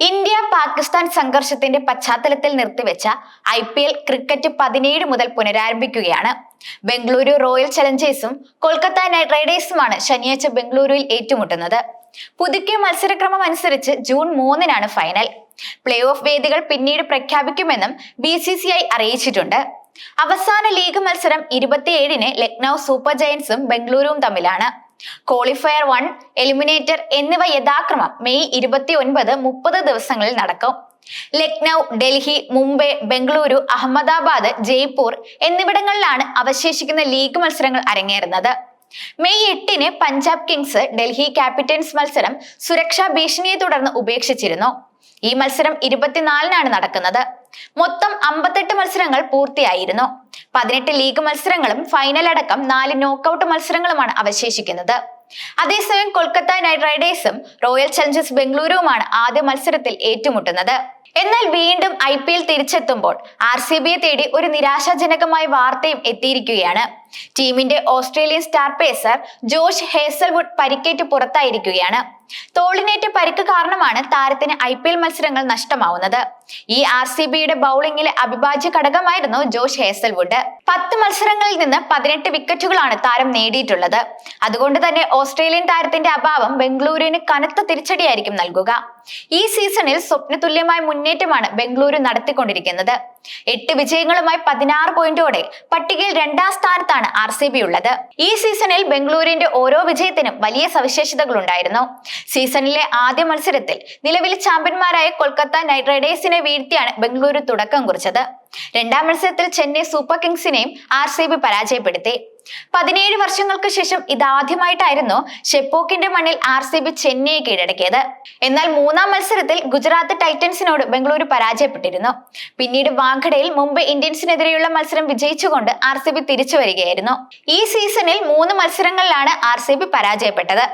India Pakistan സംഘർഷത്തിന്റെ പശ്ചാത്തലത്തിൽ നിർത്തിവെച്ച IPL cricket 17 മുതൽ പുനരാരംഭിക്കുകയാണ്. ബംഗളൂരു റോയൽ ചലഞ്ചേഴ്സും കൊൽക്കത്ത നൈറ്റ് റൈഡേഴ്സുമാണ് ശനിയാഴ്ച ബംഗളൂരുവിൽ ഏറ്റുമുട്ടുന്നത്. പുതുക്കിയ മത്സരക്രമം അനുസരിച്ച് ജൂൺ 3-നാണ് ഫൈനൽ. പ്ലേ ഓഫ് വേദികൾ പിന്നീട് പ്രഖ്യാപിക്കുമെന്നും BCCI അറിയിച്ചിട്ടുണ്ട്. അവസാന ലീഗ് മത്സരം 27-ന് ലക്നൗ സൂപ്പർ ജയന്റ്സും ബംഗളൂരുവും തമ്മിലാണ്. ക്വാളിഫയർ 1, എലിമിനേറ്റർ എന്നിവ യഥാക്രമം മെയ് 29-30 ദിവസങ്ങളിൽ നടക്കും. ലക്നൗ, ഡൽഹി, മുംബൈ, ബംഗളൂരു, അഹമ്മദാബാദ്, ജയ്പൂർ എന്നിവിടങ്ങളിലാണ് അവശേഷിക്കുന്ന ലീഗ് മത്സരങ്ങൾ അരങ്ങേറുന്നത്. മെയ് 8-ന് പഞ്ചാബ് കിങ്സ് ഡൽഹി ക്യാപിറ്റൽസ് മത്സരം സുരക്ഷാ ഭീഷണിയെ തുടർന്ന് ഉപേക്ഷിച്ചിരുന്നു. ഈ മത്സരം 24-നാണ് നടക്കുന്നത്. മൊത്തം 58 മത്സരങ്ങൾ പൂർത്തിയായിരുന്നു. 18 ലീഗ് മത്സരങ്ങളും ഫൈനൽ അടക്കം 4 നോക്കൌട്ട് മത്സരങ്ങളുമാണ് അവശേഷിക്കുന്നത്. അതേസമയം കൊൽക്കത്ത നൈറ്റ് റൈഡേഴ്സും റോയൽ ചലഞ്ചേഴ്സ് ബംഗളൂരുവുമാണ് ആദ്യ മത്സരത്തിൽ ഏറ്റുമുട്ടുന്നത്. എന്നാൽ വീണ്ടും IPL തിരിച്ചെത്തുമ്പോൾ RCBയെ തേടി ഒരു നിരാശാജനകമായ വാർത്തയും എത്തിയിരിക്കുകയാണ്. ടീമിന്റെ Australian star pacer Josh Hazlewood പരിക്കേറ്റ് പുറത്തായിരിക്കുകയാണ്. തോളിനേറ്റ പരിക്ക് കാരണമാണ് താരത്തിന് IPL മത്സരങ്ങൾ നഷ്ടമാവുന്നത്. ഈ RCBയുടെ ബൗളിംഗിലെ അവിഭാജ്യ ഘടകമായിരുന്നു ജോഷ് ഹേസൽവുഡ്. 10 മത്സരങ്ങളിൽ നിന്ന് 18 വിക്കറ്റുകളാണ് താരം നേടിയിട്ടുള്ളത്. അതുകൊണ്ട് തന്നെ ഓസ്ട്രേലിയൻ താരത്തിന്റെ അഭാവം ബംഗളൂരുവിന് കനത്ത തിരിച്ചടിയായിരിക്കും നൽകുക. ഈ സീസണിൽ സ്വപ്നതുല്യമായ മുന്നേറ്റമാണ് ബംഗളൂരു നടത്തിക്കൊണ്ടിരിക്കുന്നത്. 8 വിജയങ്ങളുമായി 16 പോയിന്റോടെ പട്ടികയിൽ 2-ാം സ്ഥാനത്താണ് RCB ഉള്ളത്. ഈ സീസണിൽ ബംഗളൂരുവിന്റെ ഓരോ വിജയത്തിനും വലിയ സവിശേഷതകൾ ഉണ്ടായിരുന്നു. സീസണിലെ ആദ്യ മത്സരത്തിൽ നിലവിലെ ചാമ്പ്യന്മാരായ കൊൽക്കത്ത നൈറ്റ് റൈഡേഴ്സിനെ വീഴ്ത്തിയാണ് ബംഗളൂരു തുടക്കം കുറിച്ചത്. 2-ാം മത്സരത്തിൽ ചെന്നൈ സൂപ്പർ കിങ്സിനെയും RCB പരാജയപ്പെടുത്തി. 17 വർഷങ്ങൾക്ക് ശേഷം ഇതാദ്യമായിട്ടായിരുന്നു ഷെപ്പോക്കിന്റെ മണ്ണിൽ RCB ചെന്നൈയെ കീഴടക്കിയത്. എന്നാൽ 3-ാം മത്സരത്തിൽ ഗുജറാത്ത് ടൈറ്റൻസിനോട് ബംഗളൂരു പരാജയപ്പെട്ടിരുന്നു. പിന്നീട് വാങ്കഡയിൽ മുംബൈ ഇന്ത്യൻസിനെതിരെയുള്ള മത്സരം വിജയിച്ചുകൊണ്ട് RCB തിരിച്ചു വരികയായിരുന്നു. ഈ സീസണിൽ 3 മത്സരങ്ങളിലാണ് RCB പരാജയപ്പെട്ടത്.